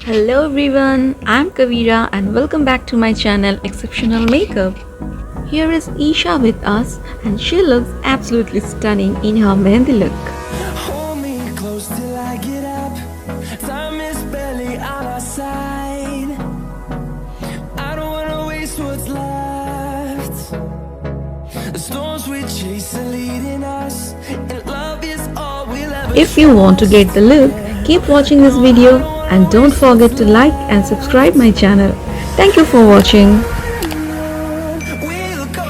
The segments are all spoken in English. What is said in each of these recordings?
Hello everyone, I'm Kabira and welcome back to my channel Exceptional Makeup. Here is Isha with us and she looks absolutely stunning in her mehendi look. Hold me close till I get up. Time is barely on our side. I don't wanna waste what's left. The storms we chase are leading us, and love is all we'll ever. If you want to get the look, keep watching this video and don't forget to like and subscribe my channel. Thank you for watching. We'll go.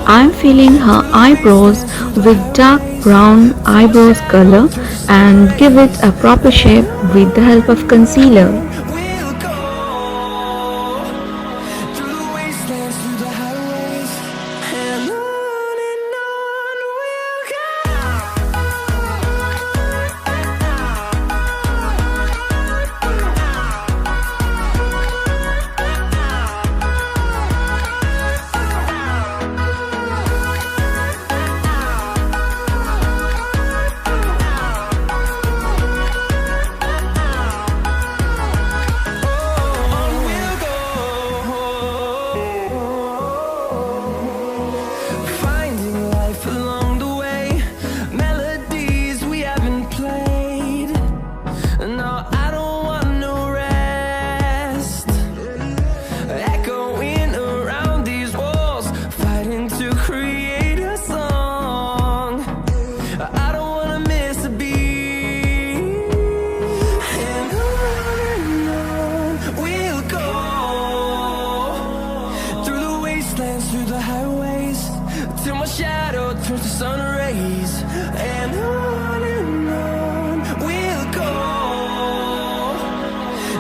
I'm filling her eyebrows with dark brown eyebrows color and give it a proper shape with the help of concealer. We'll go through the wastelands, through the highways, and on we'll go. Finding life along the way, melodies we haven't played. No, I don't want no rest. Echoing around these walls, fighting to create a song. I don't wanna miss a beat. And on we'll go through the wastelands, through the highways, till my shadow turns to sun rays. And on we'll go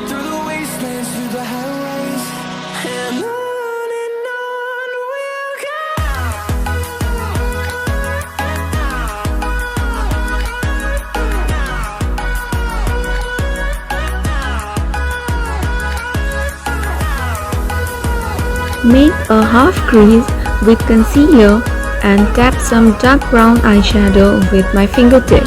through the wastelands, through the highways, and on we'll go. Make a half crease with concealer and tap some dark brown eyeshadow with my fingertip.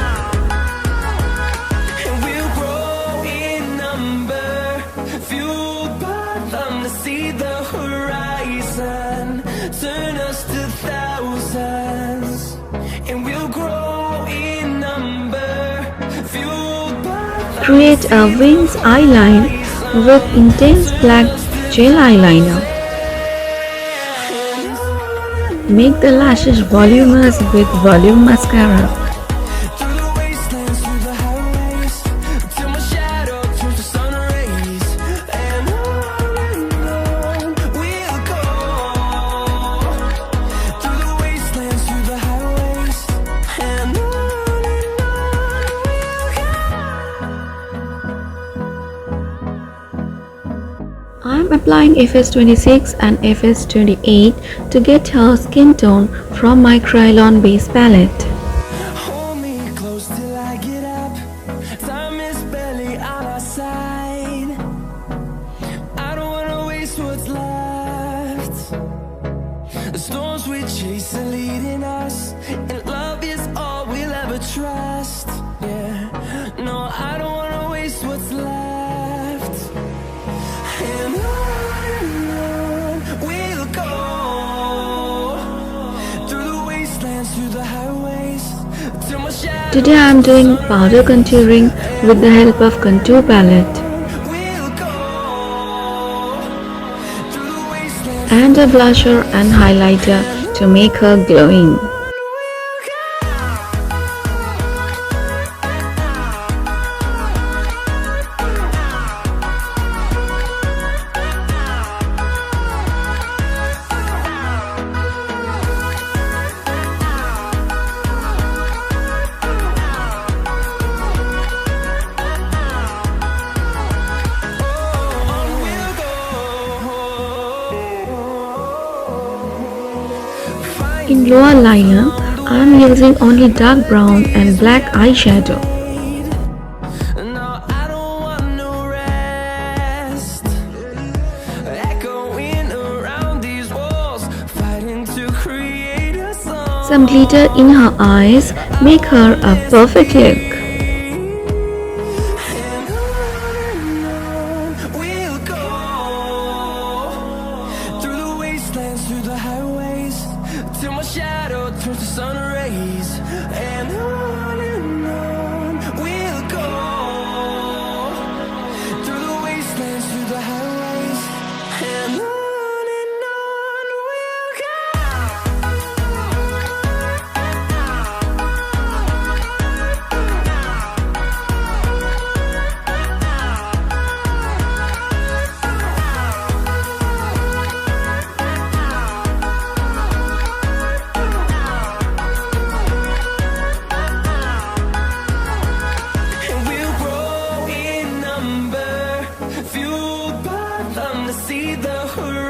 And we'll grow in number, fueled by them to see the horizon, turn us to thousands. And we'll grow in number, fueled by them. Create a wings eyeline with intense black gel eyeliner. Make the lashes voluminous with volume mascara. Through the wastelands, through the highways, till my shadow turns to sun rays. And on we'll go through the wastelands, through the highways, and on we'll go. I'm applying FS26 and FS28 to get her skin tone from my Krylon base palette. Hold me close till I get up. Time is barely on our side. I don't wanna waste what's left. The storms we chase are leading us, and love is all we'll ever trust. Yeah, no, I don't wanna waste what's left. And on we'll go through the wastelands, through the highways, till my shadow. Today I'm doing powder contouring with the help of contour palette We'll go through the wastelands. and a blusher and highlighter to make her glowing. In lower liner, I am using only dark brown and black eyeshadow. No, I don't want no rest. Echoing around these walls, fighting to create a song. Some glitter in her eyes make her a perfect look. And be the horizon.